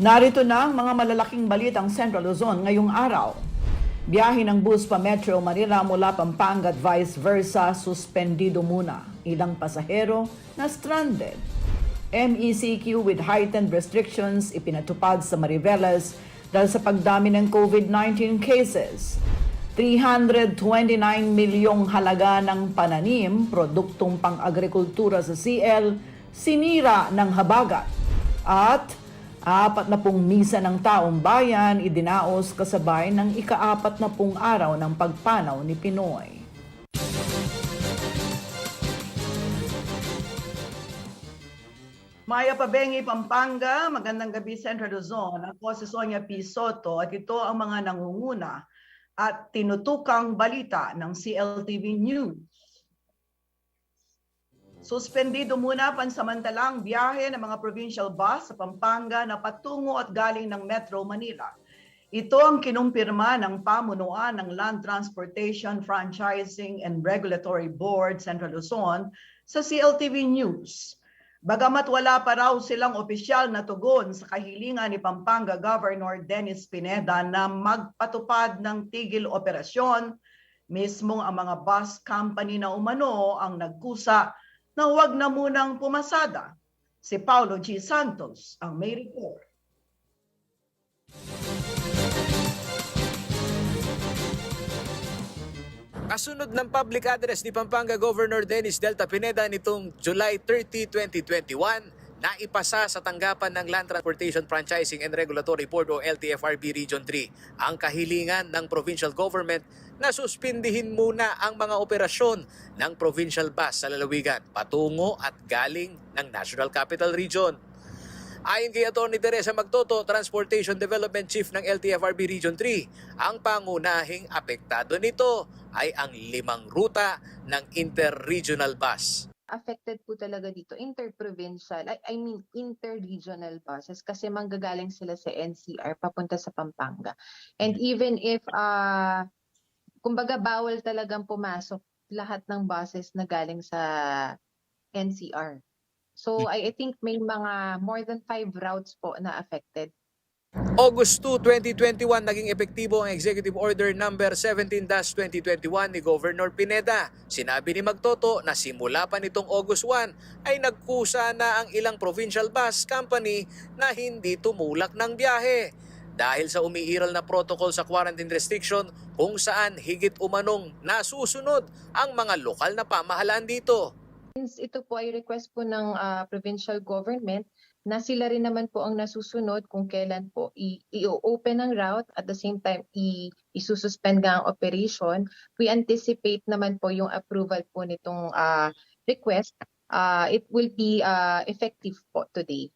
Narito na ang mga malalaking balitang Central Luzon ngayong araw. Biyahe ng bus pa Metro Manila mula Pampanga at vice versa, suspendido muna. Ilang pasahero na stranded. MECQ with heightened restrictions ipinatupad sa Mariveles dahil sa pagdami ng COVID-19 cases. 329 milyong halaga ng pananim, produktong pang-agrikultura sa CL, sinira ng habagat. At 40 misa ng taong bayan idinaos kasabay ng ika-40 araw ng pagpanaw ni Pinoy. Maya Pabengi, Pampanga, magandang gabi Central Luzon. Ako si Sonia P. Soto at ito ang mga nangunguna at tinutukang balita ng CLTV News. Suspendido muna pansamantalang biyahe ng mga provincial bus sa Pampanga na patungo at galing ng Metro Manila. Ito ang kinumpirma ng pamunuan ng Land Transportation, Franchising and Regulatory Board Central Luzon sa CLTV News. Bagamat wala pa raw silang opisyal na tugon sa kahilingan ni Pampanga Governor Dennis Pineda na magpatupad ng tigil operasyon, mismong ang mga bus company na umano ang nagkusa na huwag na munang pumasada. Si Paulo G. Santos ang may report. Kasunod ng public address ni Pampanga Governor Dennis Delta Pineda nitong July 30, 2021, naipasa sa tanggapan ng Land Transportation Franchising and Regulatory Board o LTFRB Region 3 ang kahilingan ng provincial government na suspindihin muna ang mga operasyon ng provincial bus sa lalawigan patungo at galing ng National Capital Region. Ayon kay Atty. Teresa Magtoto, Transportation Development Chief ng LTFRB Region 3, ang pangunahing apektado nito ay ang 5 ruta ng interregional bus. Affected po talaga dito, interprovincial, I mean interregional buses kasi manggagaling sila sa NCR papunta sa Pampanga. And even if, kumbaga bawal talagang pumasok lahat ng buses na galing sa NCR. So I think may mga more than 5 routes po na affected. August 2, 2021, naging epektibo ang Executive Order number 17-2021 ni Governor Pineda. Sinabi ni Magtoto na simula pa nitong August 1 ay nagkusa na ang ilang provincial bus company na hindi tumulak ng biyahe dahil sa umiiral na protocol sa quarantine restriction kung saan higit umanong nasusunod ang mga lokal na pamahalaan dito. Since ito po ay request po ng provincial government, na sila rin naman po ang nasusunod kung kailan po i-open ang route at the same time isususpend nga ang operation. We anticipate naman po yung approval po nitong request. It will be effective po today.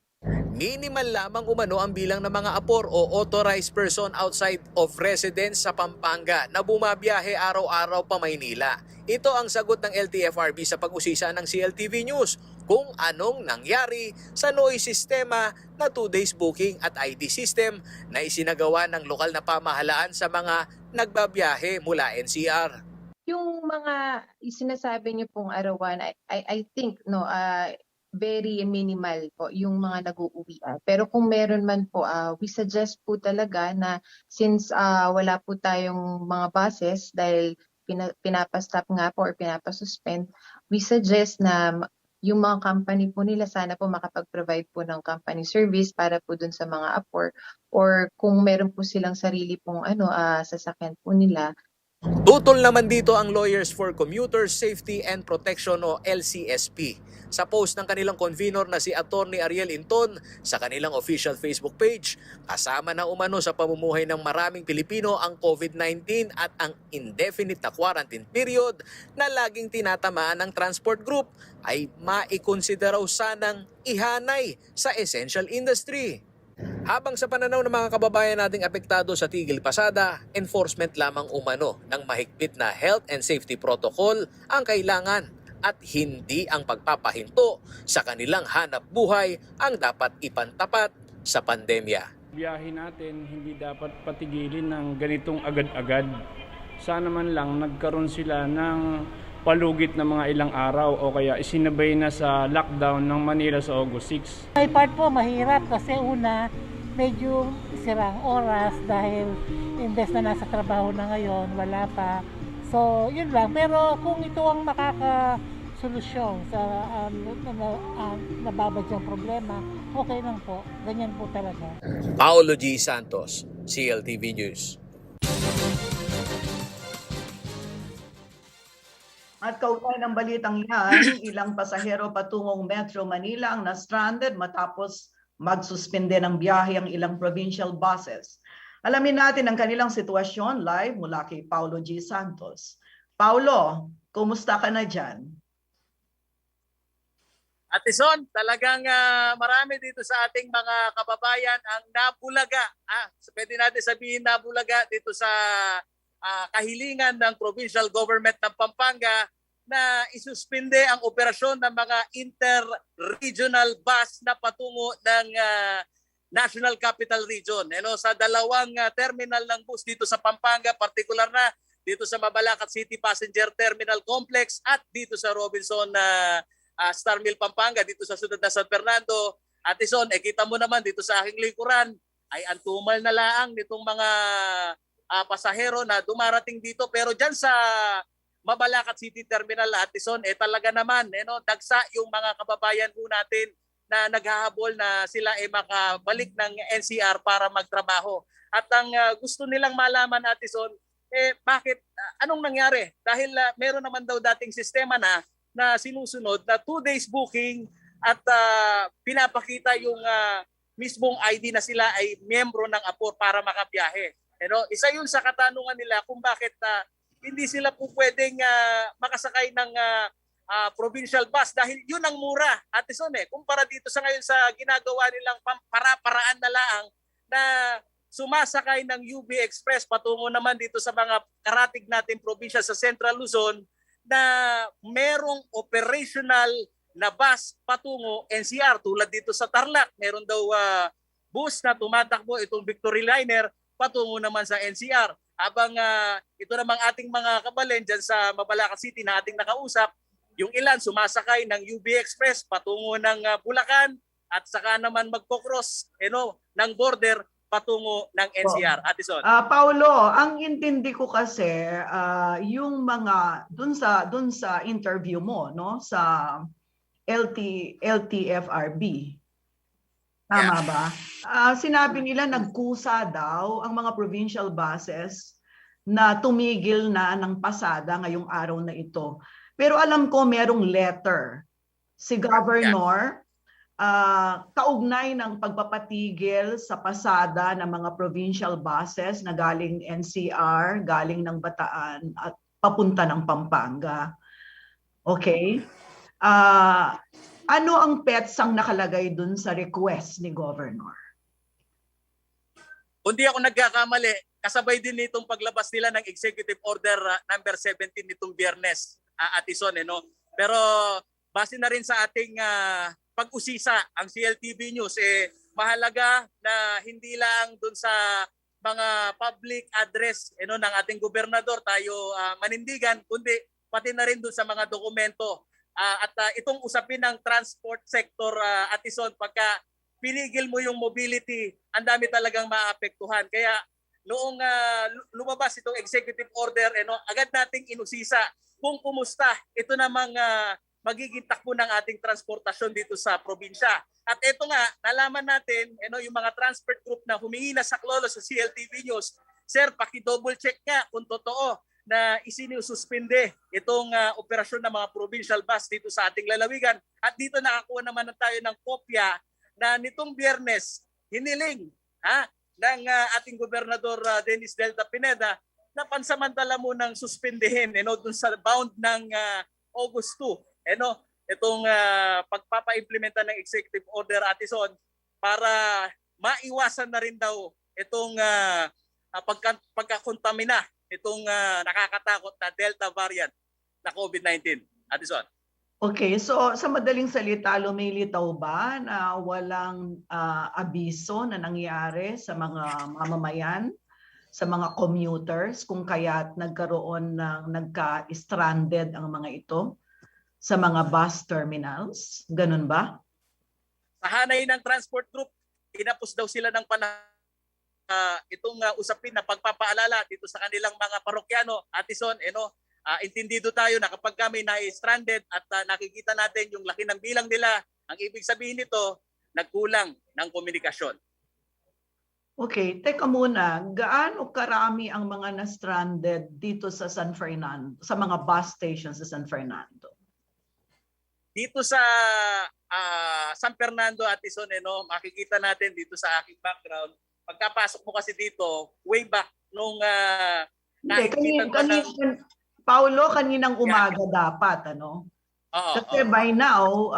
Minimal lamang umano ang bilang ng mga apor o authorized person outside of residence sa Pampanga na bumabiyahe araw-araw pa Maynila. Ito ang sagot ng LTFRB sa pag-usisa ng CLTV News kung anong nangyari sa noise sistema na 2 days booking at ID system na isinagawa ng lokal na pamahalaan sa mga nagbabiyahe mula NCR. Yung mga sinasabi niyo pong arawan, I think very minimal po yung mga nag-uuwian. Pero kung meron man po, we suggest po talaga na since wala po tayong mga buses dahil pinapastop nga po or pinapasuspend, we suggest na yung mga company po nila sana po makapag-provide po ng company service para po dun sa mga apor or kung meron po silang sarili pong sasakyan po nila. Tutol naman dito ang Lawyers for Commuter Safety and Protection o LCSP. Sa post ng kanilang convener na si Atty. Ariel Inton sa kanilang official Facebook page, kasama na umano sa pamumuhay ng maraming Pilipino ang COVID-19 at ang indefinite na quarantine period na laging tinatamaan ng transport group ay maikonsideraw sanang ihanay sa essential industry. Habang sa pananaw ng mga kababayan nating apektado sa tigil pasada, enforcement lamang umano ng mahigpit na health and safety protocol ang kailangan at hindi ang pagpapahinto sa kanilang hanap buhay ang dapat ipantapat sa pandemya. Biyahe natin hindi dapat patigilin ng ganitong agad-agad. Sana man lang nagkaroon sila ng palugit na mga ilang araw o kaya isinabay na sa lockdown ng Manila sa August 6. May part po mahirap kasi una, medyo sirang oras dahil imbes na nasa trabaho na ngayon, wala pa. So, yun lang. Pero kung ito ang makakasolusyon sa nababadyang problema, okay lang po. Ganyan po talaga. Paolo G. Santos, CLTV News. At kaugnay ng balitang yan, ilang pasahero patungong Metro Manila ang na-stranded matapos magsuspende ng biyahe ang ilang provincial buses. Alamin natin ang kanilang sitwasyon live mula kay Paulo G. Santos. Paulo, kumusta ka na dyan? Ate Son, talagang marami dito sa ating mga kababayan ang nabulaga. Pwede natin sabihin nabulaga dito sa kahilingan ng provincial government ng Pampanga na isuspinde ang operasyon ng mga inter-regional bus na patungo ng National Capital Region. Sa dalawang terminal ng bus dito sa Pampanga, partikular na dito sa Mabalacat City Passenger Terminal Complex at dito sa Robinson Star Mill Pampanga, dito sa siyudad na San Fernando. Ate Son, kita mo naman dito sa aking likuran ay antumal na laang nitong mga pasahero na dumarating dito. Pero dyan sa Mabalacat City Terminal, Ate Son, talaga naman dagsa yung mga kababayan po natin na naghahabol na sila makabalik ng NCR para magtrabaho. At ang gusto nilang malaman, Ate Son, bakit, anong nangyari? Dahil meron naman daw dating sistema na sinusunod na 2 days booking at pinapakita yung mismong ID na sila ay miyembro ng APOR para makabiyahe. Isa yun sa katanungan nila kung bakit hindi sila po pwedeng makasakay ng provincial bus dahil yun ang mura, Ate Son, kumpara dito sa ngayon sa ginagawa nilang para-paraan na laang na sumasakay ng UB Express patungo naman dito sa mga karatig natin probinsya sa Central Luzon na merong operational na bus patungo NCR tulad dito sa Tarlac. Meron daw bus na tumatakbo itong Victory Liner patungo naman sa NCR. Habang ito namang ating mga kabalin dyan sa Mabalacat City na ating nakausap, yung ilan sumasakay ng UB Express patungo ng Bulacan at saka naman magpo-cross ng border patungo ng NCR. Ate Son. Paulo, ang intindi ko kasi yung mga dun sa interview mo sa LTFRB. Tama ba? Sinabi nila nagkusa daw ang mga provincial buses na tumigil na ng pasada ngayong araw na ito. Pero alam ko merong letter si Governor kaugnay ng pagpapatigil sa pasada ng mga provincial buses na galing NCR, galing ng Bataan at papunta ng Pampanga. Okay? Ano ang petsang nakalagay dun sa request ni Governor? Kung di ako nagkakamali, kasabay din nitong paglabas nila ng Executive Order number 17 nitong Biyernes, Ate Son, Pero base na rin sa ating pag-usisa ang CLTV News, mahalaga na hindi lang dun sa mga public address ng ating gobernador tayo manindigan, kundi pati na rin dun sa mga dokumento. At itong usapin ng transport sector, Ate Son, pagka pinigil mo yung mobility, ang dami talagang maapektuhan. Kaya noong lumabas itong executive order, agad nating inusisa kung kumusta ito namang magiging takbo ng ating transportasyon dito sa probinsya. At ito nga, nalaman natin, yung mga transport group na humingi na saklolo sa CLTV News, Sir, paki-double check nga kung totoo na isinususpinde itong operasyon ng mga provincial bus dito sa ating lalawigan. At dito nakakuha naman na tayo ng kopya na nitong Biyernes, hiniling ng ating Gobernador Dennis Delta Pineda na pansamantala mo nang suspendehin dun sa bound ng August 2. Itong pagpapa-implementa ng Executive Order, Ate Son, para maiwasan na rin daw itong pagkakontamina itong nakakatakot na Delta variant na COVID-19. Ate Son. Okay, so sa madaling salita, lumilitaw ba na walang abiso na nangyari sa mga mamamayan, sa mga commuters, kung kaya't nagkaroon ng nagka-stranded ang mga ito sa mga bus terminals? Ganun ba? Sa hanay ng transport group, tinapos daw sila ng itong usapin na pagpapaalala dito sa kanilang mga parokyano. Atison, intindido tayo na kapag kami na-stranded at nakikita natin yung laki ng bilang nila, ang ibig sabihin nito, nagkulang ng komunikasyon. Okay, teka muna. Gaano karami ang mga na-stranded dito sa San Fernando, sa mga bus stations sa San Fernando? Dito sa San Fernando, Atison, makikita natin dito sa aking background, pagkapasok mo kasi dito, way back nung nakikita ko ng... Paulo, kaninang umaga dapat, ano? Kasi by now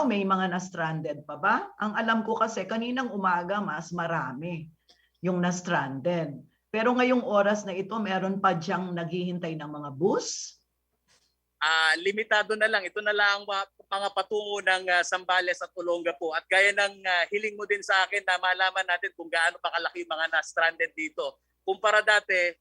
may mga na-stranded pa ba? Ang alam ko kasi kaninang umaga mas marami yung na-stranded. Pero ngayong oras na ito, meron pa diyang naghihintay ng mga bus? Limitado na lang. Ito na lang ang mga patungo ng Zambales at Olongapo. At gaya ng hiling mo din sa akin na malaman natin kung gaano pa kalaki mga na-stranded dito. Kumpara dati,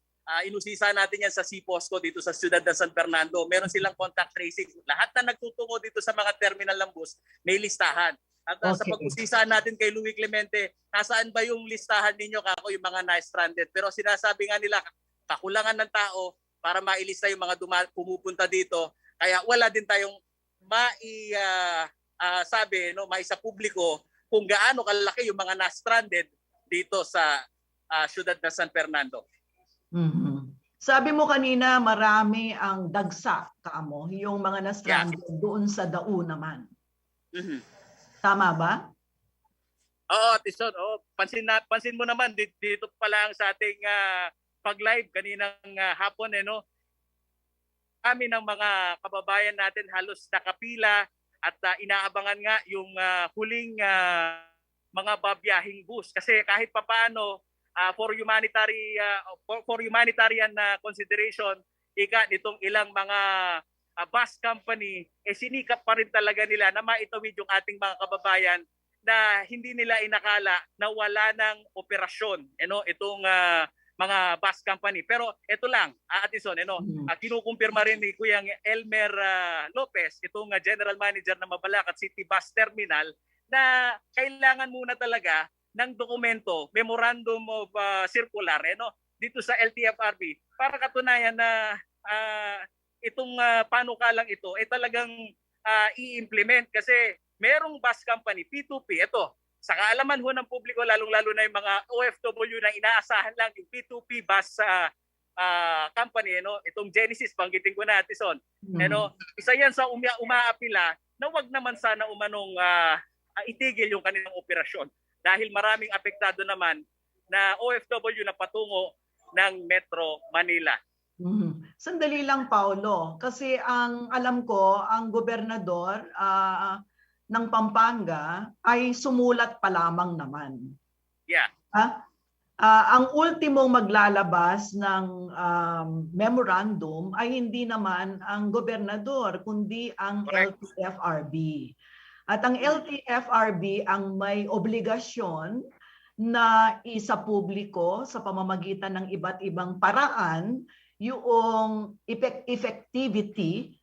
inusisa natin yan sa Siposco dito sa siyudad ng San Fernando. Meron silang contact tracing. Lahat na nagtutungo dito sa mga terminal ng bus, may listahan. At sa pag-usisaan natin kay Louie Clemente, nasaan ba yung listahan ninyo kako yung mga na-stranded? Pero sinasabi nga nila, kakulangan ng tao para mailista yung mga pumupunta dito. Kaya wala din tayong maisa publiko kung gaano kalaki yung mga na-stranded dito sa siyudad ng San Fernando. Mm-hmm. Sabi mo kanina marami ang dagsa kaamo, yung mga na-stranded doon sa Dao naman. Mm-hmm. Tama ba? Oo, Tison. Pansin mo naman dito pa lang sa ating pag-live kaninang hapon, kami ng mga kababayan natin halos nakapila at inaabangan nga yung huling mga babiyahing bus. Kasi kahit papaano, for humanitarian consideration, nitong ilang mga bus company, sinikap pa rin talaga nila na maitawid yung ating mga kababayan na hindi nila inakala na wala ng operasyon itong mga bus company. Pero ito lang, Atison, kinukumpirma rin ni Kuya Elmer Lopez, itong General Manager ng Mabalacat City Bus Terminal, na kailangan muna talaga ng dokumento, Memorandum of Circular, dito sa LTFRB para katunayan na itong panukalang ito ay talagang i-implement. Kasi merong bus company, P2P, sa kaalaman ho ng publiko, lalong-lalo na yung mga OFW na inaasahan lang yung P2P bus company, itong Genesis, banggitin ko na, Tison. Isa yan sa umaapila na wag naman sana umanong itigil yung kanilang operasyon dahil maraming apektado naman na OFW na patungo ng Metro Manila. Sandali lang, Paulo, kasi ang alam ko, ang gobernador ng Pampanga ay sumulat pa lamang naman. Yeah. Ang ultimong maglalabas ng memorandum ay hindi naman ang gobernador, kundi ang LTFRB. At ang LTFRB ang may obligasyon na isa publiko sa pamamagitan ng iba't ibang paraan yung effectivity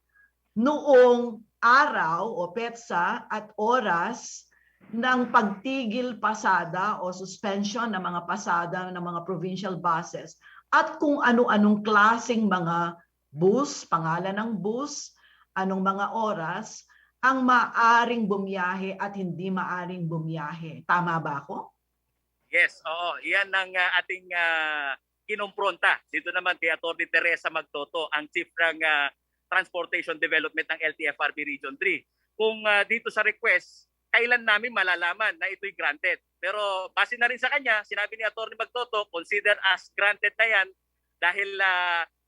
noong araw o petsa at oras ng pagtigil pasada o suspension ng mga pasada ng mga provincial buses at kung ano-anong klaseng mga bus, pangalan ng bus, anong mga oras ang maaring bumiyahe at hindi maaring bumiyahe. Tama ba ako? Yes, oo. Iyan ang ating kinumpronta. Dito naman kay Atty. Teresa Magtoto, ang Chief ng Transportation Development ng LTFRB Region 3. Kung dito sa request, kailan namin malalaman na ito'y granted. Pero base na rin sa kanya, sinabi ni Atty. Magtoto, consider as granted na yan dahil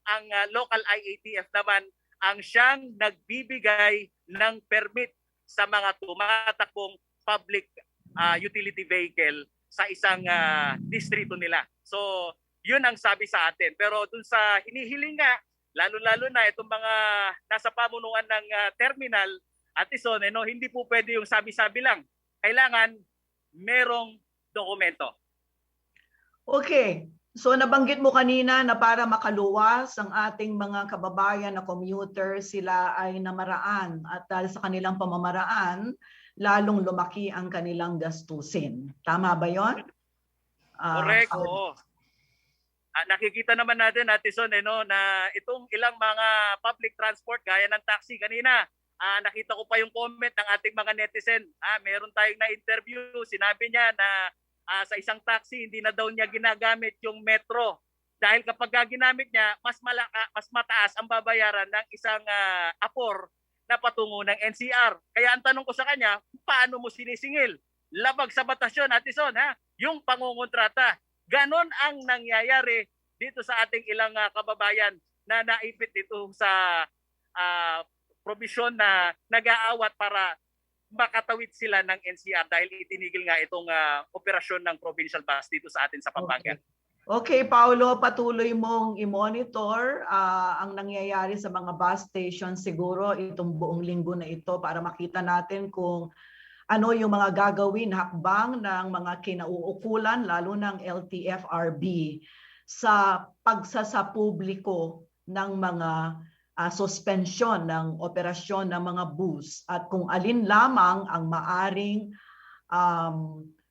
ang local IATF naman ang siyang nagbibigay ng permit sa mga tumatakbong public utility vehicle sa isang distrito nila. So, yun ang sabi sa atin. Pero dun sa hinihiling nga, lalo-lalo na itong mga nasa pamunuan ng terminal, Atison, hindi po pwede yung sabi-sabi lang. Kailangan merong dokumento. Okay. So nabanggit mo kanina na para makaluwas ang ating mga kababayan na commuter, sila ay namaraan at dahil sa kanilang pamamaraan, lalong lumaki ang kanilang gastusin. Tama ba yon? Correct, oo. Nakikita naman natin, Ate Son, no, na itong ilang mga public transport, gaya ng taxi kanina, nakita ko pa yung comment ng ating mga netizen. Meron tayong na-interview, sinabi niya na sa isang taxi, hindi na daw niya ginagamit yung metro. Dahil kapag ginamit niya, mas mataas ang babayaran ng isang apor na patungo ng NCR. Kaya ang tanong ko sa kanya, paano mo sinisingil? Labag sa batas yun, Ate Son, yung pangungontrata. Ganon ang nangyayari dito sa ating ilang kababayan na naipit dito sa provision na nag-aawat para makatawid sila ng NCR dahil itinigil nga itong operasyon ng provincial bus dito sa atin sa Pampanga. Okay, Paolo, patuloy mong i-monitor ang nangyayari sa mga bus station siguro itong buong linggo na ito para makita natin kung ano yung mga gagawin, hakbang ng mga kinauukulan, lalo ng LTFRB sa pagsasapubliko ng mga suspensyon ng operasyon ng mga bus at kung alin lamang ang maaring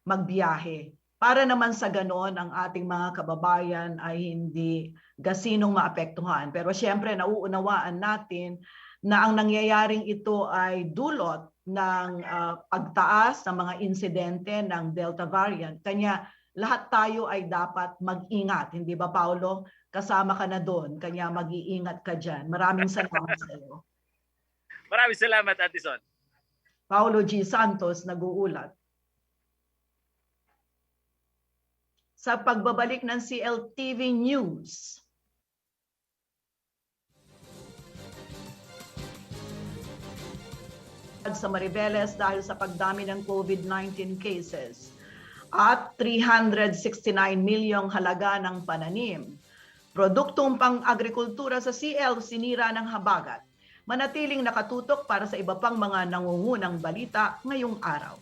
magbiyahe. Para naman sa ganon, ang ating mga kababayan ay hindi gasinong maapektuhan. Pero siyempre, nauunawaan natin na ang nangyayaring ito ay dulot ng pagtaas ng mga insidente ng Delta variant. Kanya lahat tayo ay dapat mag-ingat. Hindi ba, Paolo? Kasama ka na doon. Kanya mag-iingat ka dyan. Maraming salamat sa iyo. Maraming salamat, Ate Son. Paolo G. Santos, nag-uulat. Sa pagbabalik ng CLTV News. Sa Maribeles dahil sa pagdami ng COVID-19 cases at 369 milyong halaga ng pananim. Produktong pang-agrikultura sa CL sinira ng habagat. Manatiling nakatutok para sa iba pang mga nangungunang balita ngayong araw.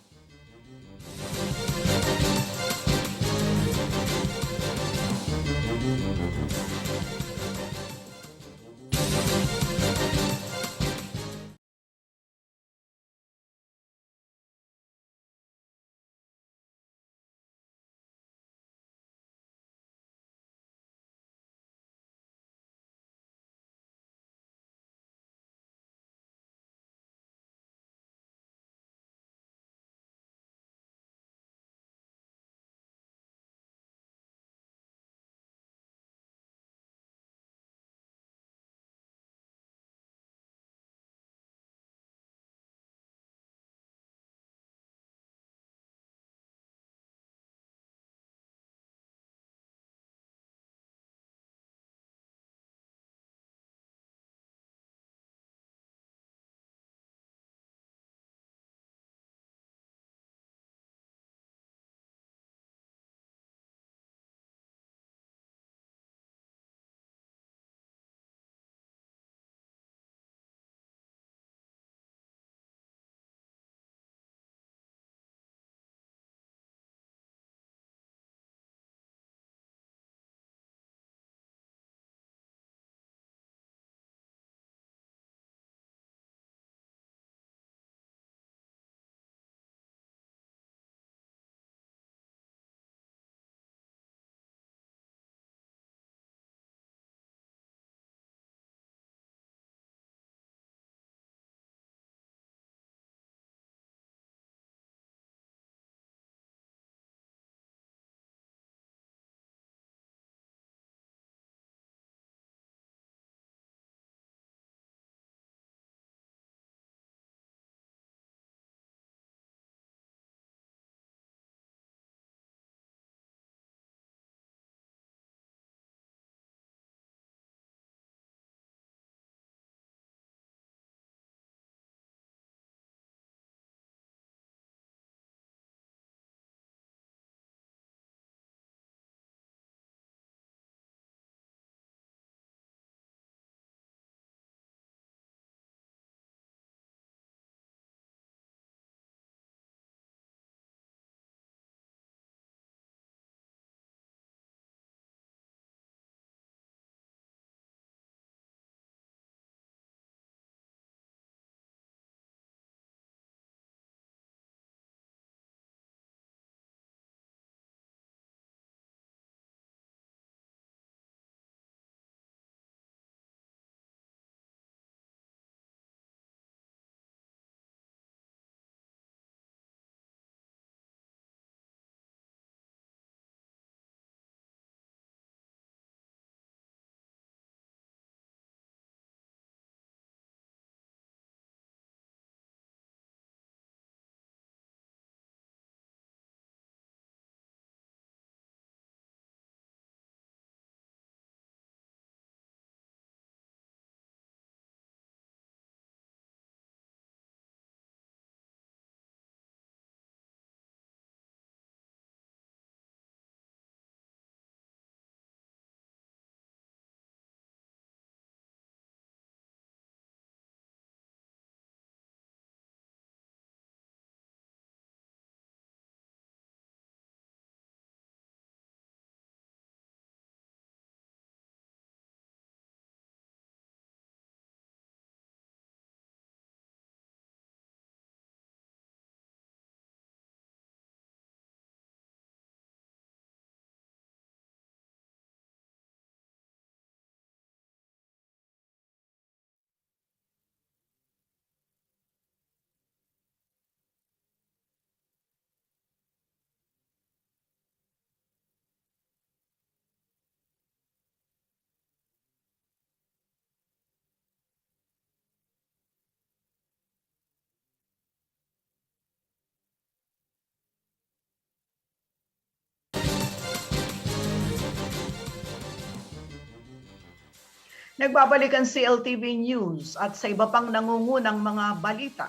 Nagbabalik ang CLTV News at sa iba pang nangungunang mga balita.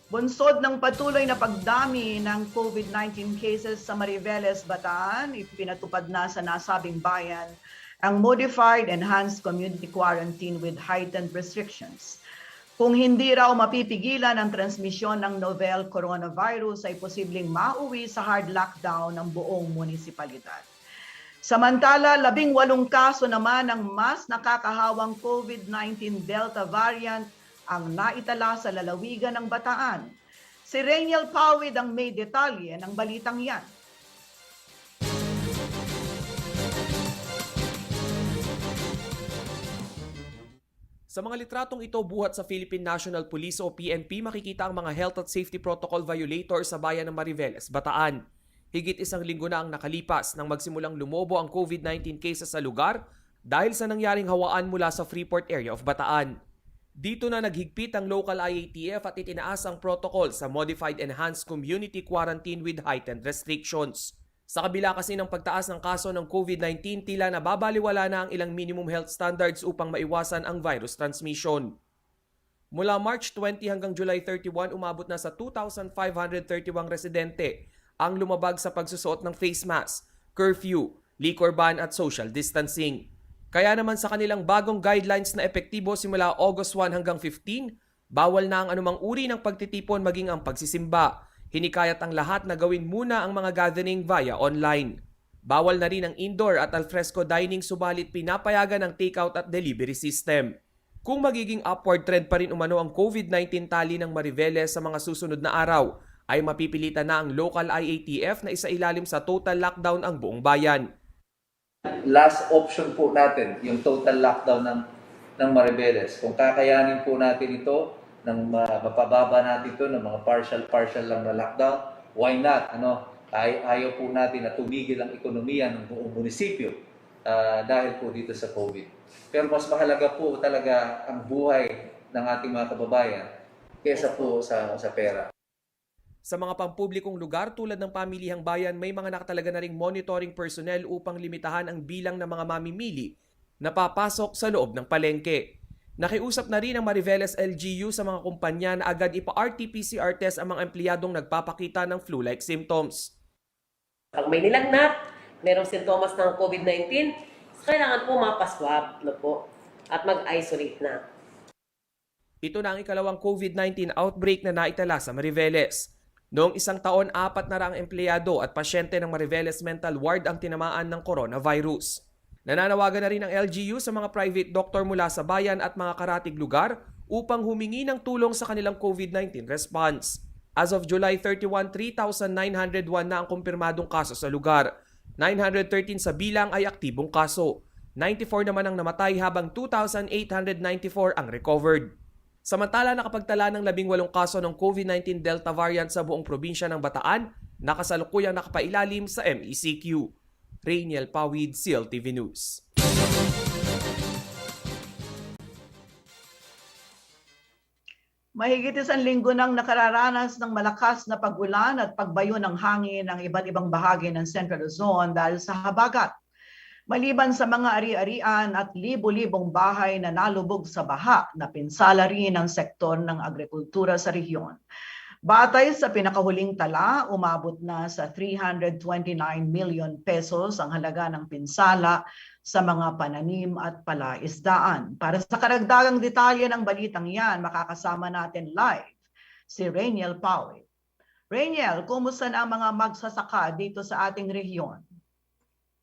Bunsod ng patuloy na pagdami ng COVID-19 cases sa Mariveles, Bataan, ipinatupad na sa nasabing bayan ang Modified Enhanced Community Quarantine with heightened restrictions. Kung hindi raw mapipigilan ang transmisyon ng novel coronavirus ay posibleng mauwi sa hard lockdown ng buong munisipalidad. Samantala, 18 kaso naman ng mas nakakahawang COVID-19 Delta variant ang naitala sa lalawigan ng Bataan. Si Rainiel Pawid ang may detalye ng balitang yan. Sa mga litratong ito buhat sa Philippine National Police o PNP, makikita ang mga health at safety protocol violators sa bayan ng Mariveles, Bataan. Higit isang linggo na ang nakalipas nang magsimulang lumobo ang COVID-19 cases sa lugar dahil sa nangyaring hawaan mula sa Freeport area of Bataan. Dito na naghigpit ang local IATF at itinaas ang protocol sa Modified Enhanced Community Quarantine with heightened restrictions. Sa kabila kasi ng pagtaas ng kaso ng COVID-19, tila nababaliwala na ang ilang minimum health standards upang maiwasan ang virus transmission. Mula March 20 hanggang July 31, umabot na sa 2,531 residente ang lumabag sa pagsusuot ng face mask, curfew, liquor ban at social distancing. Kaya naman sa kanilang bagong guidelines na epektibo simula August 1 hanggang 15, bawal na ang anumang uri ng pagtitipon maging ang pagsisimba. Hinikayat ang lahat na gawin muna ang mga gathering via online. Bawal na rin ang indoor at alfresco dining subalit pinapayagan ang takeout at delivery system. Kung magiging upward trend pa rin umano ang COVID-19 tali ng Mariveles sa mga susunod na araw, ay mapipilitan na ang local IATF na isailalim sa total lockdown ang buong bayan. Last option po natin, yung total lockdown ng Mariveles. Kung kakayanin po natin ito, nang mapababa natin ito ng mga partial lang na lockdown, why not? Ayaw po natin na tumigil ang ekonomiya ng buong munisipyo dahil po dito sa COVID. Pero mas mahalaga po talaga ang buhay ng ating mga kababayan kaysa po sa pera. Sa mga pampublikong lugar tulad ng pamilihang bayan, may mga nakatalaga na ring monitoring personnel upang limitahan ang bilang ng mga mamimili na papasok sa loob ng palengke. Nakiusap na rin ang Mariveles LGU sa mga kumpanya na agad ipa-RT-PCR test ang mga empleyadong nagpapakita ng flu-like symptoms. Pag may nilagnat, merong sintomas ng COVID-19, kailangan po mapaswab na po at mag-isolate na. Ito na ang ikalawang COVID-19 outbreak na naitala sa Mariveles. Noong isang taon, 4 na raang empleyado at pasyente ng Mariveles Mental Ward ang tinamaan ng coronavirus. Nananawagan na rin ang LGU sa mga private doctor mula sa bayan at mga karatig lugar upang humingi ng tulong sa kanilang COVID-19 response. As of July 31, 3,901 na ang kumpirmadong kaso sa lugar. 913 sa bilang ay aktibong kaso. 94 naman ang namatay habang 2,894 ang recovered. Samantala, nakapagtala ng 18 kaso ng COVID-19 Delta variant sa buong probinsya ng Bataan, nakasalukuyang nakapailalim sa MECQ. Rainiel Pawid, CLTV News. Mahigit isang linggo nang nakararanas ng malakas na pag-ulan at pagbayo ng hangin ng iba't ibang bahagi ng Central Luzon dahil sa habagat. Maliban sa mga ari-arian at libo-libong bahay na nalubog sa baha, napinsala rin ang sektor ng agrikultura sa rehiyon. Batay sa pinakahuling tala, umabot na sa 329 million pesos ang halaga ng pinsala sa mga pananim at palaisdaan. Para sa karagdagang detalye ng balitang yan, makakasama natin live si Rainiel Pawid. Rainiel, kumusta na ang mga magsasaka dito sa ating rehiyon?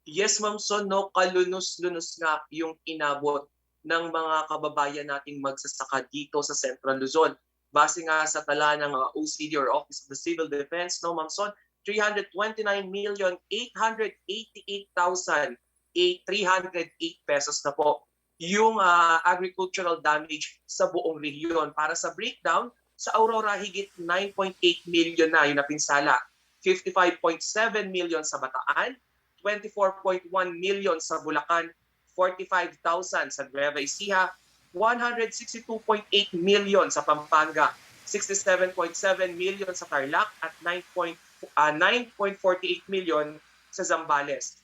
Yes, Ma'am Son, kalunos-lunos nga yung inabot ng mga kababayan nating magsasaka dito sa Central Luzon. Base nga sa tala ng OCD or Office of the Civil Defense, Ma'am Son, 329,888,308 pesos na po yung agricultural damage sa buong rehiyon. Para sa breakdown, sa Aurora higit 9.8 million na yung napinsala, 55.7 million sa Bataan, 24.1 million sa Bulacan, 45,000 sa Nueva Ecija, 162.8 million sa Pampanga, 67.7 million sa Tarlac at 9.48 million sa Zambales.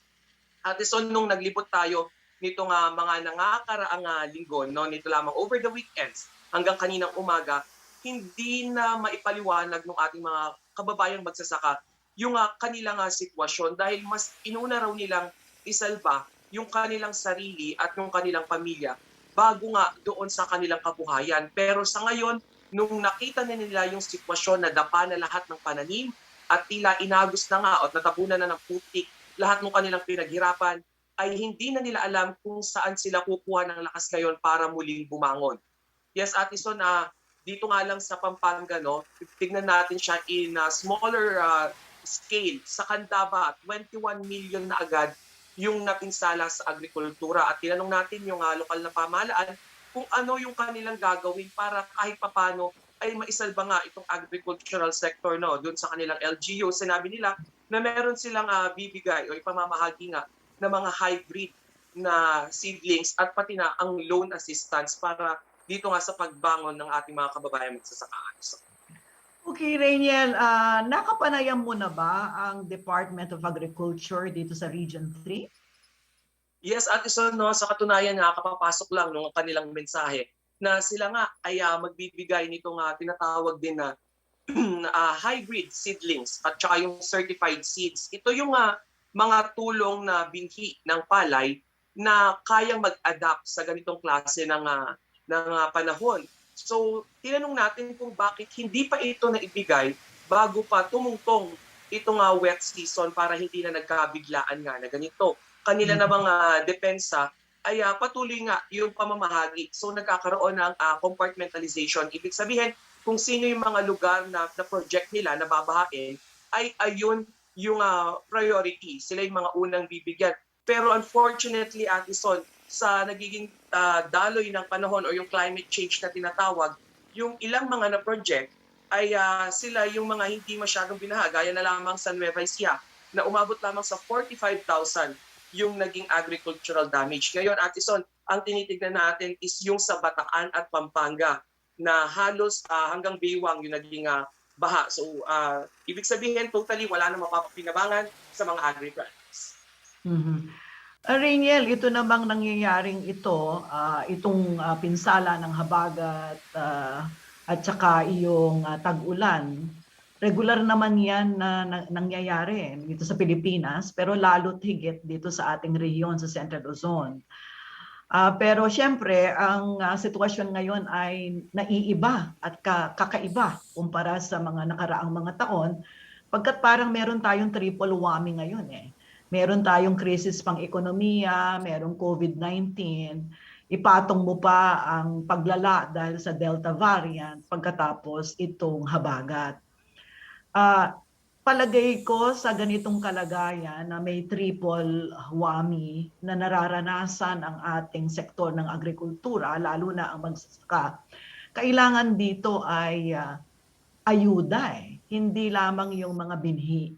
At so nung naglibot tayo nitong mga nangakaraang linggo, no, nito lamang over the weekends hanggang kaninang umaga, hindi na maipaliwanag ng ating mga kababayang magsasaka yung kanilang sitwasyon dahil mas inuna raw nilang isalba yung kanilang sarili at yung kanilang pamilya bago nga doon sa kanilang kabuhayan. Pero sa ngayon, nung nakita na nila yung sitwasyon na dapa na lahat ng pananim at tila inagos na nga at natabunan na ng putik lahat ng kanilang pinaghirapan, ay hindi na nila alam kung saan sila kukuha ng lakas ngayon para muling bumangon. Yes, Ate Son, dito nga lang sa Pampanga, no, tignan natin siya in a smaller scale. Sa Candaba, 21 million na agad yung napinsala sa agrikultura. At tinanong natin yung lokal na pamahalaan kung ano yung kanilang gagawin para kahit papano ay maisalba nga itong agricultural sector, no, doon sa kanilang LGU. Sinabi nila na meron silang bibigay o ipamamahagi nga ng mga hybrid na seedlings at pati na ang loan assistance para dito nga sa pagbangon ng ating mga kababayan magsasaka. Okay, Rainiel, nakapanayam mo na ba ang Department of Agriculture dito sa Region 3? Yes, Ate Son, no, sa katunayan kapapasok lang ng kanilang mensahe na sila nga ay magbibigay nitong tinatawag din na hybrid seedlings at saka yung certified seeds. Ito yung mga tulong na binhi ng palay na kayang mag-adapt sa ganitong klase ng panahon. So, tinanong natin kung bakit hindi pa ito naibigay bago pa tumungtong itong wet season para hindi na nagkabiglaan nga na ganito. Kanila namang depensa ay patuloy nga yung pamamahagi. So, nagkakaroon ng compartmentalization. Ibig sabihin, kung sino yung mga lugar na project nila na babahain, ay ayun yung priority. Sila yung mga unang bibigyan. Pero unfortunately, Ate Son, sa nagiging daloy ng panahon o yung climate change na tinatawag, yung ilang mga na-project ay sila yung mga hindi masyadong binaha. Gaya na lamang sa Nueva Ecija na umabot lamang sa 45,000 yung naging agricultural damage. Ngayon, Ate Son, ang tinitignan natin is yung sa Bataan at Pampanga na halos hanggang Baywang yung naging baha. So, ibig sabihin, totally wala na mapapapinabangan sa mga agri-products. Rainiel, ito namang nangyayaring itong pinsala ng habagat at saka iyong tag-ulan. Regular naman yan na nangyayari dito sa Pilipinas, pero lalo't higit dito sa ating rehiyon sa Central Luzon. Pero siyempre, ang sitwasyon ngayon ay naiiba at kakaiba kumpara sa mga nakaraang mga taon, pagkat parang meron tayong triple whammy ngayon eh. Meron tayong krisis pang-ekonomiya, merong COVID-19, ipatong mo pa ang paglala dahil sa Delta variant pagkatapos itong habagat. Palagay ko sa ganitong kalagayan na may triple whammy na nararanasan ang ating sektor ng agrikultura, lalo na ang magsasaka, kailangan dito ay ayuda hindi lamang yung mga binhi.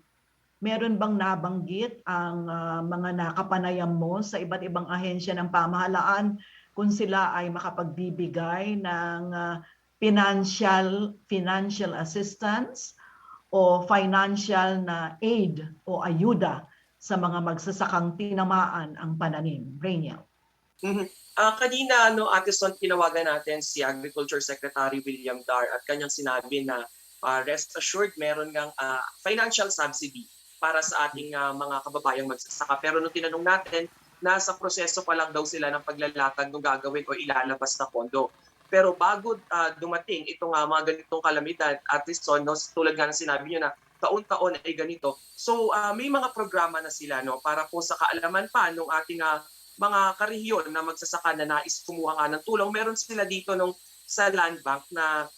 Meron bang nabanggit ang mga nakapanayam mo sa iba't ibang ahensya ng pamahalaan kung sila ay makapagbibigay ng financial assistance o financial na aid o ayuda sa mga magsasakang tinamaan ang pananim? Rainiel. Kanina, Ate Son, tinawagan natin si Agriculture Secretary William Dar at kanyang sinabi na rest assured meron ngang financial subsidy para sa ating mga kababayang magsasaka. Pero nung tinanong natin, nasa proseso pa lang daw sila ng paglalatag ng gagawin o ilalabas na pondo. Pero bago dumating itong mga ganitong kalamidad, at least tulad nga ng sinabi nyo na taon-taon ay ganito. So may mga programa na sila para po sa kaalaman pa ng ating mga karehiyon na magsasaka na nais kumuha nga ng tulong. Meron sila dito sa Land Bank na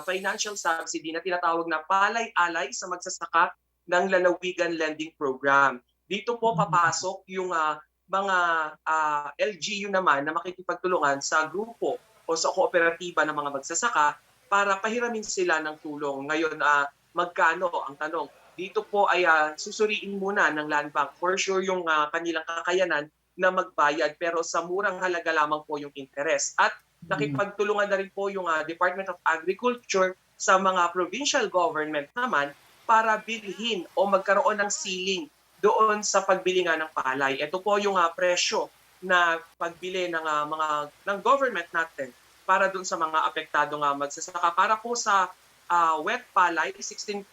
financial subsidy na tinatawag na palay-alay sa magsasaka ng lalawigan lending program. Dito po papasok yung mga LGU naman na makikipagtulungan sa grupo o sa kooperatiba ng mga magsasaka para pahiramin sila ng tulong. Ngayon, magkano ang tanong? Dito po ay susuriin muna ng Land Bank for sure yung kanilang kakayanan na magbayad, pero sa murang halaga lamang po yung interest. At nakipagtulungan na rin po yung Department of Agriculture sa mga provincial government naman para bilhin o magkaroon ng ceiling doon sa pagbili nga ng palay. Ito po yung presyo na pagbili ng ng government natin para doon sa mga apektado nga magsasaka. Para po sa wet palay, 16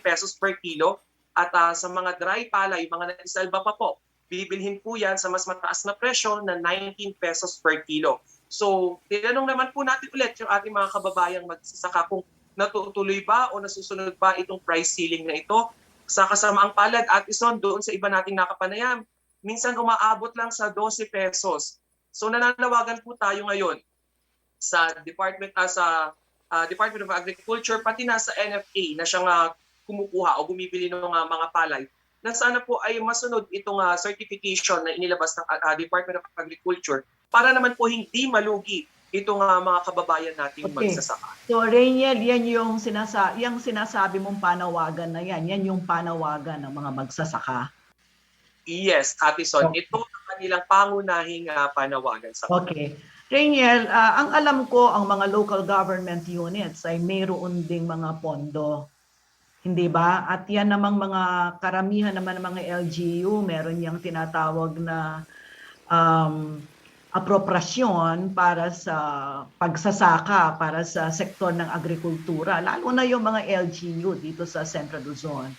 pesos per kilo. At sa mga dry palay, mga naisalba pa po, bibilhin po yan sa mas mataas na presyo na 19 pesos per kilo. So, tinanong naman po natin ulit yung ating mga kababayang magsasaka kung natutuloy ba o nasusunod ba itong price ceiling na ito. Sa kasamaang palad, at ison doon sa iba nating nakapanayam, minsan umaabot lang sa 12 pesos. So nananawagan po tayo ngayon sa Department of Agriculture, pati na sa NFA na siyang kumukuha o bumibili ng mga palay, na sana po ay masunod itong certification na inilabas ng Department of Agriculture para naman po hindi malugi itong mga kababayan nating magsasaka. So Rainiel, yan yung sinasabi mong panawagan na yan. Yan yung panawagan ng mga magsasaka. Yes, Ate Son. Ito ang kanilang pangunahing panawagan sa Okay. Rainiel, ang alam ko, ang mga local government units ay mayroon ding mga pondo. Hindi ba? At yan namang mga karamihan naman ng mga LGU, meron yung tinatawag na aproprasyon para sa pagsasaka, para sa sektor ng agrikultura, lalo na yung mga LGU dito sa Central Luzon.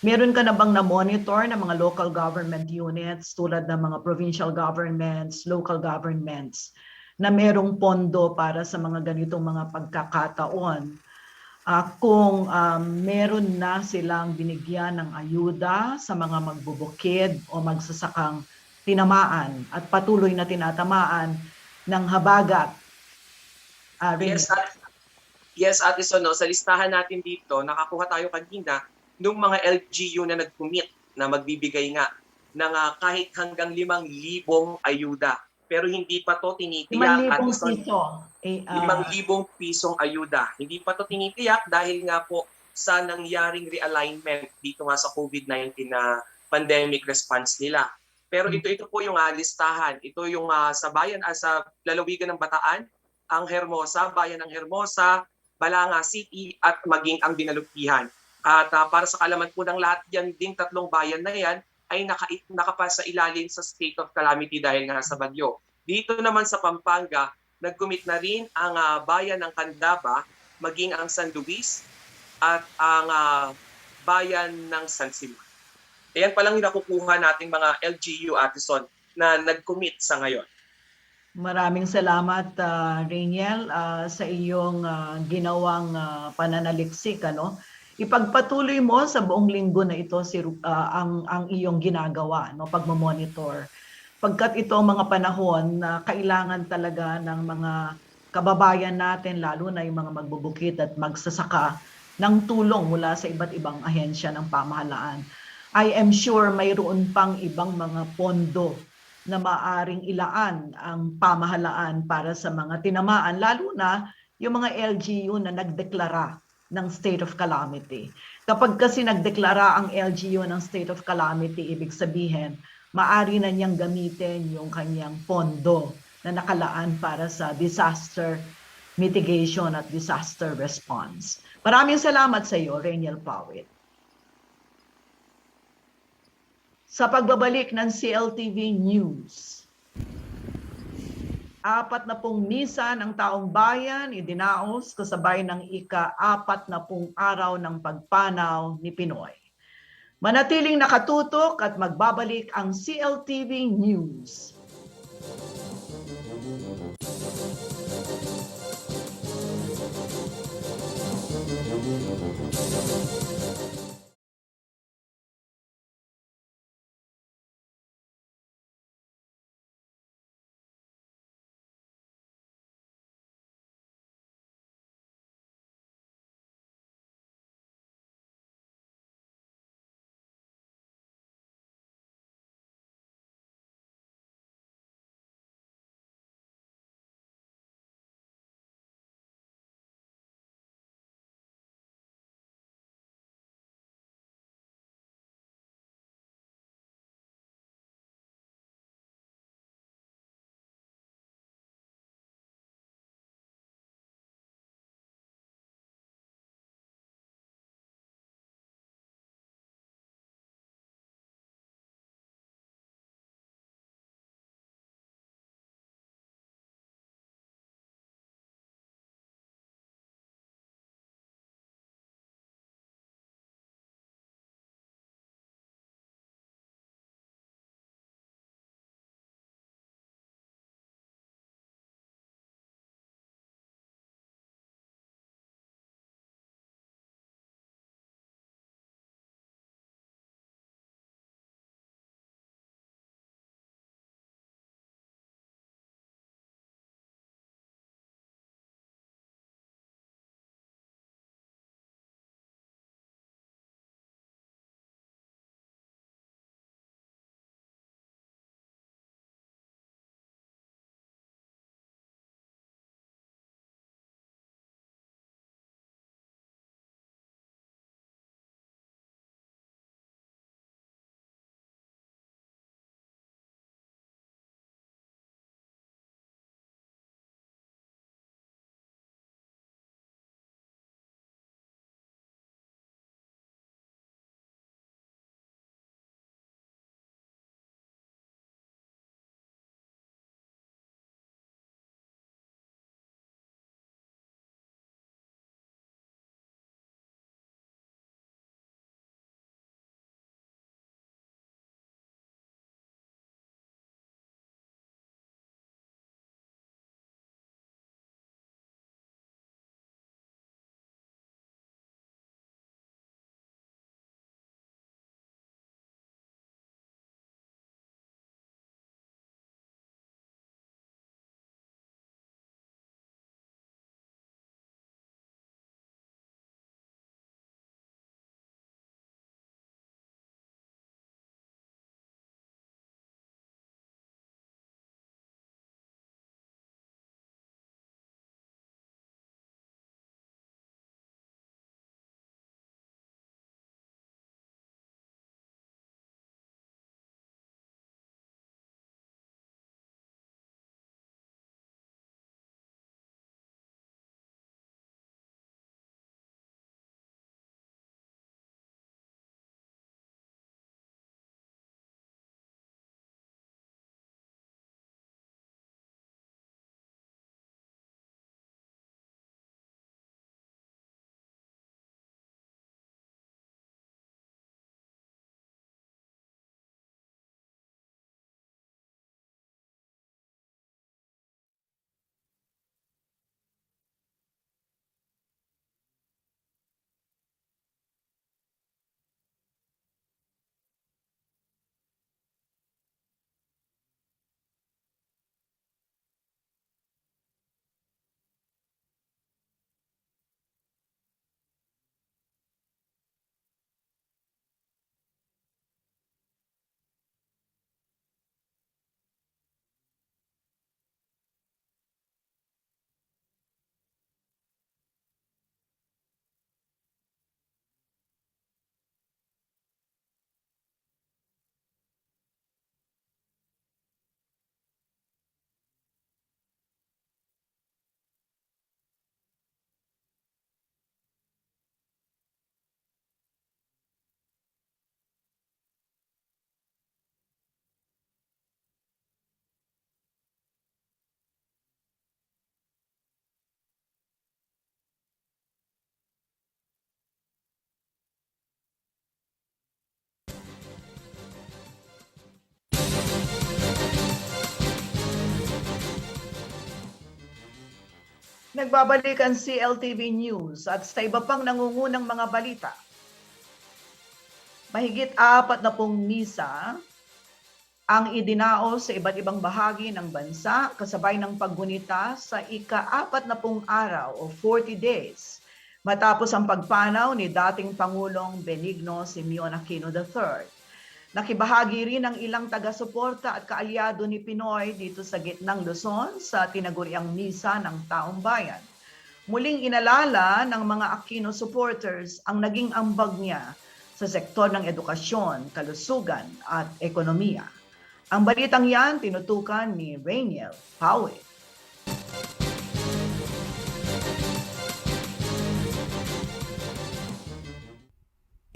Meron ka na bang na-monitor ng mga local government units tulad ng mga provincial governments, local governments na merong pondo para sa mga ganitong mga pagkakataon? Kung meron na silang binigyan ng ayuda sa mga magbubukid o magsasakang tinamaan at patuloy na tinatamaan ng habagat. Yes, Ate Son, sa listahan natin dito, nakakuha tayo kanina nung mga LGU na nag-commit na magbibigay nga ng kahit hanggang 5,000 ayuda. Pero hindi pa to tinitiyak. 5,000 piso. 5,000 pisong ayuda. Hindi pa to tinitiyak dahil nga po sa nangyaring realignment dito nga sa COVID-19 na pandemic response nila. Pero ito po yung listahan. Ito yung sa bayan, sa lalawigan ng Bataan, ang Hermosa, bayan ng Hermosa, Balanga City, at maging ang Dinalupihan. At para sa kalaman po ng lahat yan, ding tatlong bayan na yan ay nakapasa ilalim sa state of calamity dahil nga sa bagyo. Dito naman sa Pampanga, nag-commit na rin ang bayan ng Candaba, maging ang San Luis, at ang bayan ng San Simon. Ayan palang yung nakukuha nating mga LGU, Ate Son, na nag-commit sa ngayon. Maraming salamat, Rainiel, sa iyong ginawang pananaliksik. Ipagpatuloy mo sa buong linggo na ito ang iyong ginagawa, pagmamonitor. Pagkat ito mga panahon na kailangan talaga ng mga kababayan natin, lalo na yung mga magbubukid at magsasaka, ng tulong mula sa iba't ibang ahensya ng pamahalaan. I am sure mayroon pang ibang mga pondo na maaring ilaan ang pamahalaan para sa mga tinamaan, lalo na yung mga LGU na nagdeklara ng state of calamity. Kapag kasi nagdeklara ang LGU ng state of calamity, ibig sabihin, maari na niyang gamitin yung kanyang pondo na nakalaan para sa disaster mitigation at disaster response. Maraming salamat sa iyo, Rainiel Pawit. Sa pagbabalik ng CLTV News, 40 misa ng taong bayan idinaos kasabay ng ika-40 araw ng pagpanaw ni Pinoy. Manatiling nakatutok at magbabalik ang CLTV News. Nagbabalik ang CLTV News at sa iba pang nangungunang mga balita. Mahigit 40 misa ang idinaos sa iba't ibang bahagi ng bansa kasabay ng paggunita sa ika-40 araw o 40 days matapos ang pagpanaw ni dating Pangulong Benigno Simeon Aquino III. Nakibahagi rin ang ilang taga-suporta at kaalyado ni Pinoy dito sa gitnang Luzon sa tinaguriang misa ng taong bayan. Muling inalala ng mga Aquino supporters ang naging ambag niya sa sektor ng edukasyon, kalusugan at ekonomiya. Ang balitang yan tinutukan ni Rainiel Pawit.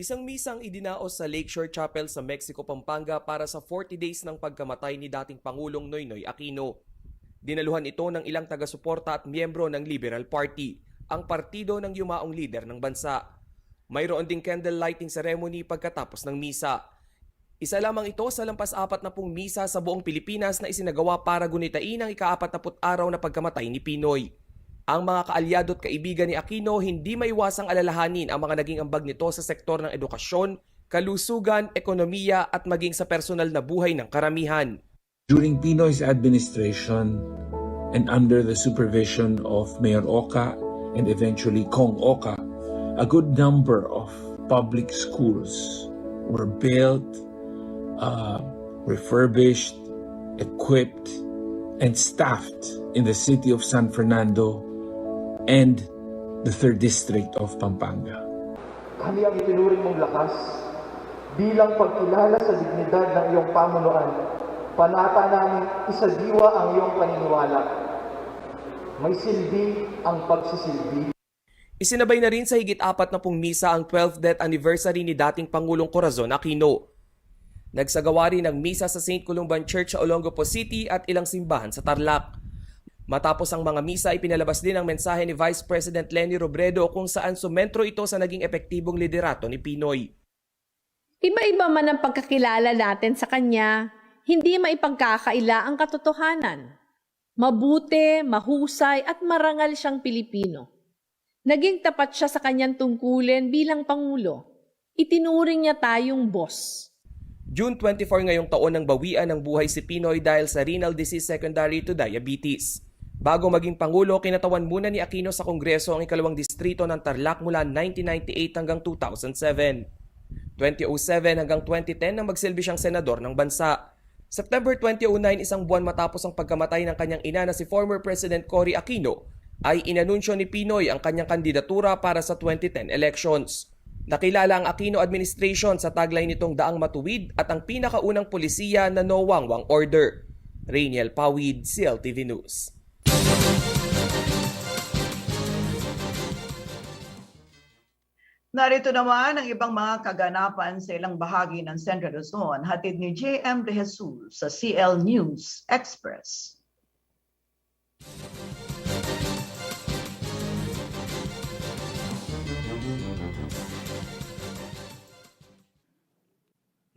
Isang misang idinaos sa Lakeshore Chapel sa Mexico, Pampanga para sa 40 days ng pagkamatay ni dating Pangulong Noynoy Aquino. Dinaluhan ito ng ilang taga-suporta at miyembro ng Liberal Party, ang partido ng yumaong lider ng bansa. Mayroon ding candle lighting ceremony pagkatapos ng misa. Isa lamang ito sa lampas 40 misa sa buong Pilipinas na isinagawa para gunitain ang ika-40 araw na pagkamatay ni Pinoy. Ang mga kaalyado at kaibigan ni Aquino hindi maiwasang alalahanin ang mga naging ambag nito sa sektor ng edukasyon, kalusugan, ekonomiya at maging sa personal na buhay ng karamihan. During Pinoy's administration and under the supervision of Mayor Oca and eventually Kong Oca, a good number of public schools were built, refurbished, equipped, and staffed in the city of San Fernando and the 3rd District of Pampanga. Kami ang itinuring mong lakas bilang pagkilala sa dignidad ng iyong pamunuan. Panata namin isadiwa ang iyong paniniwala. May silbi ang pagsisilbi. Isinabay na rin sa higit 40 misa ang 12th death anniversary ni dating Pangulong Corazon Aquino. Nagsagawa rin ng misa sa St. Columban Church sa Olongapo City at ilang simbahan sa Tarlac. Matapos ang mga misa, ipinalabas din ang mensahe ni Vice President Leni Robredo kung saan sumentro ito sa naging epektibong liderato ni Pinoy. Iba-iba man ang pagkakilala natin sa kanya, hindi maipagkakaila ang katotohanan. Mabuti, mahusay at marangal siyang Pilipino. Naging tapat siya sa kanyang tungkulin bilang Pangulo. Itinuring niya tayong boss. June 24 ngayong taon nang bawian ng buhay si Pinoy dahil sa renal disease secondary to diabetes. Bago maging Pangulo, kinatawan muna ni Aquino sa Kongreso ang ikalawang distrito ng Tarlac mula 1998 hanggang 2007. 2007 hanggang 2010 nang magsilbi siyang senador ng bansa. September 2009, isang buwan matapos ang pagkamatay ng kanyang ina na si former President Cory Aquino, ay inanunsyo ni Pinoy ang kanyang kandidatura para sa 2010 elections. Nakilala ang Aquino administration sa taglay nitong daang matuwid at ang pinakaunang polisiya na no wangwang order. Rainiel Pawid, CLTV News. Narito naman ang ibang mga kaganapan sa ilang bahagi ng Central Luzon, hatid ni JM De Jesus sa CL News Express.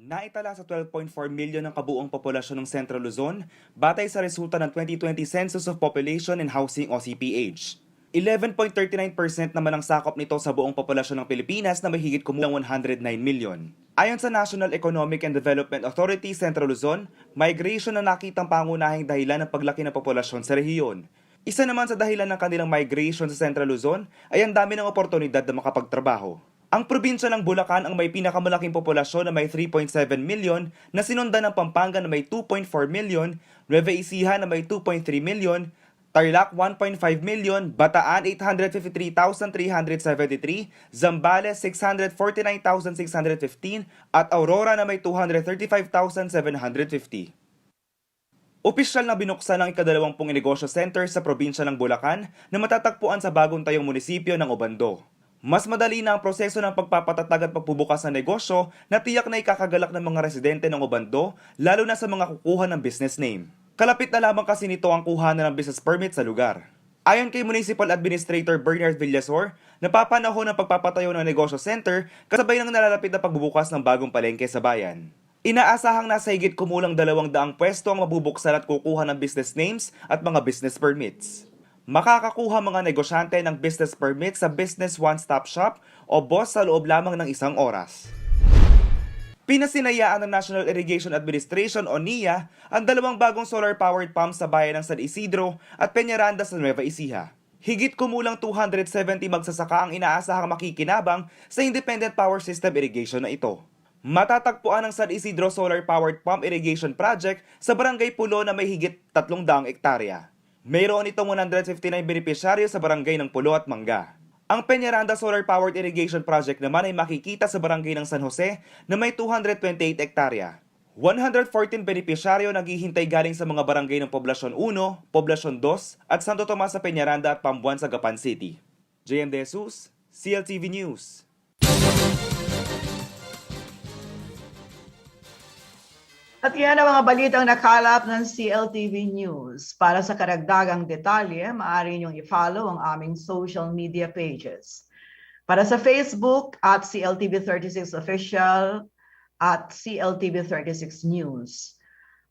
Naitala sa 12.4 milyon ang kabuuang populasyon ng Central Luzon batay sa resulta ng 2020 Census of Population and Housing o CPH. 11.39% naman ang sakop nito sa buong populasyon ng Pilipinas na may higit kumulang 109 milyon. Ayon sa National Economic and Development Authority, Central Luzon, migration na nakitang pangunahing dahilan ng paglaki ng populasyon sa rehiyon. Isa naman sa dahilan ng kanilang migration sa Central Luzon ay ang dami ng oportunidad na makapagtrabaho. Ang probinsya ng Bulacan ang may pinakamalaking populasyon na may 3.7 milyon na sinundan ng Pampanga na may 2.4 milyon, Nueva Ecija na may 2.3 milyon, Tarlac 1.5 milyon, Bataan 853,373, Zambales 649,615 at Aurora na may 235,750. Opisyal na binuksan ang ika-20 negosyo center sa probinsya ng Bulacan na matatagpuan sa bagong tayong munisipyo ng Obando. Mas madali na ang proseso ng pagpapatatag at pagbubukas ng negosyo na tiyak na ikakagalak ng mga residente ng Obando, lalo na sa mga kukuha ng business name. Kalapit na lamang kasi nito ang kuhanan ng business permit sa lugar. Ayon kay Municipal Administrator Bernard Villasor, napapanahon ang pagpapatayo ng negosyo center kasabay ng nalalapit na pagbubukas ng bagong palengke sa bayan. Inaasahang nasa higit kumulang 200 pwesto ang mabubuksan at kukuha ng business names at mga business permits. Makakakuha mga negosyante ng business permit sa Business One-Stop Shop o BOSS sa loob lamang ng 1 oras. Pinasinayaan ng National Irrigation Administration o NIA ang 2 bagong solar-powered pumps sa bayan ng San Isidro at Peñaranda sa Nueva Ecija. Higit kumulang 270 magsasaka ang inaasahang makikinabang sa Independent Power System Irrigation na ito. Matatagpuan ang San Isidro Solar-Powered Pump Irrigation Project sa Barangay Pulo na may higit 300 ektarya. Mayroon itong 159 benepisyaryo sa barangay ng Pulo at Mangga. Ang Peñaranda Solar-Powered Irrigation Project naman ay makikita sa barangay ng San Jose na may 228 ektarya. 114 benepisyaryo naghihintay galing sa mga barangay ng Poblasyon 1, Poblasyon 2 at Santo Tomas sa Peñaranda at Pambuan sa Gapan City. JM De Jesus, CLTV News. At yan ang mga balitang nakalap ng CLTV News. Para sa karagdagang detalye, maaari niyong i-follow ang aming social media pages. Para sa Facebook, at CLTV36 Official, at CLTV36 News.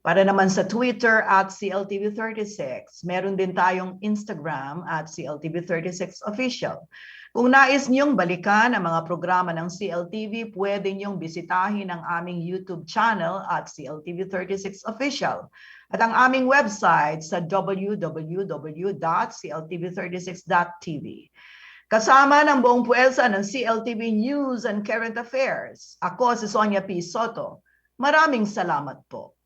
Para naman sa Twitter, at CLTV36. Meron din tayong Instagram, at CLTV36 Official. Kung nais niyong balikan ang mga programa ng CLTV, pwede niyong bisitahin ang aming YouTube channel at CLTV36 Official at ang aming website sa www.cltv36.tv. Kasama ng buong puwersa ng CLTV News and Current Affairs, ako si Sonia P. Soto. Maraming salamat po.